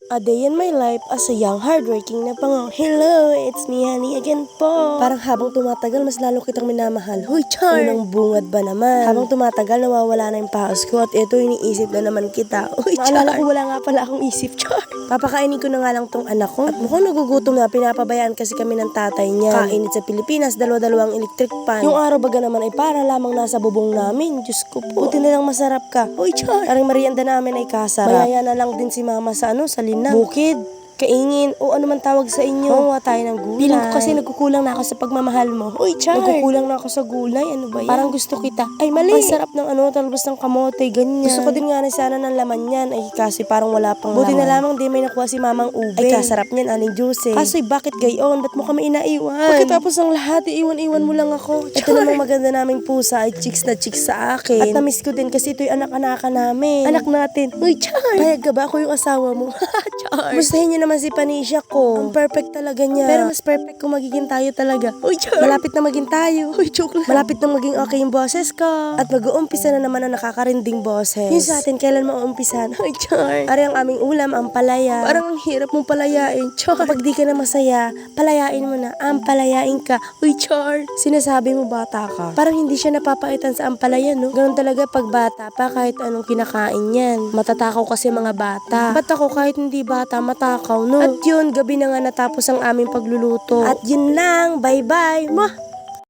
A day in my life as a young hardworking na pango. Hello, it's me Honey again po. Parang habang tumatagal, mas lalo kitang minamahal. Hoy, Char! Unang bungad ba naman? Habang tumatagal, nawawala na yung paos ko at ito, iniisip na naman kita. Hoy, Char! Naalala ko wala nga pala akong isip, Char. Papakainin ko na nga lang tong anak ko. At mukhang nagugutom na, pinapabayaan kasi kami ng tatay niya. Kainit sa Pilipinas, dalawa-dalawang electric pan. Yung araw baga naman ay para lamang nasa bubong namin. Diyos ko po. Buti nilang masarap ka. Hoy, Char! Parang merienda namin ay kasarap. Mayaya na lang din si mama sa bukid, kaingin, o ano man tawag sa inyo. Mamuha tayo ng gulay. Piling ko kasi nagkukulang na ako sa pagmamahal mo. Uy, Char! Nagkukulang na ako sa gulay. Ano ba yan? Parang gusto kita. Ay, mali! Ang sarap ng talbos ng kamote, ganyan. Gusto ko din nga na sana ng laman yan. Ay, kasi parang wala pang buti laman. Na lamang di may nakuha si mamang ube. Ay, kasarap niyan, aling juice. Kaso'y bakit gayon? Ba't mo kami inaiwan? Pagkatapos ng lahat, iiwan-iwan mo lang ako. Char! Ito namang maganda naming pusa ay chicks na chicks sa akin. At namiss ko din kasi ito'y anak-anakan namin. Anak natin. Uy, Char! Payag ka ba ako yung asawa mo? Char! Gustahin niyo naman si Panisha ko. Ang perfect talaga niya. Pero mas perfect kung magiging tayo talaga. Uy, Char! Malapit na maging tayo. Uy, joke lang. Malapit na maging okay yung boses ko. At mag-uumpisa na naman ang nakakarinding boses. Yung sa atin, kailan mauumpisan? Uy, Char! Ari ang aming ulam, ang palaya. Parang ang hirap mong palayain, Char. Kapag di ka na masaya, palayain mo na. Palayain ka. Uy, Char! Sinasabi mo bata ka. Parang hindi siya napapaitan sa ampalaya, no? Ganun talaga pag bata pa, kahit anong kinakain yan. Matatakaw kasi mga bata. Ba't ako kahit hindi bata, matakaw, no? At yun, gabi na nga natapos ang aming pagluluto. At yun lang, bye-bye! Mwah!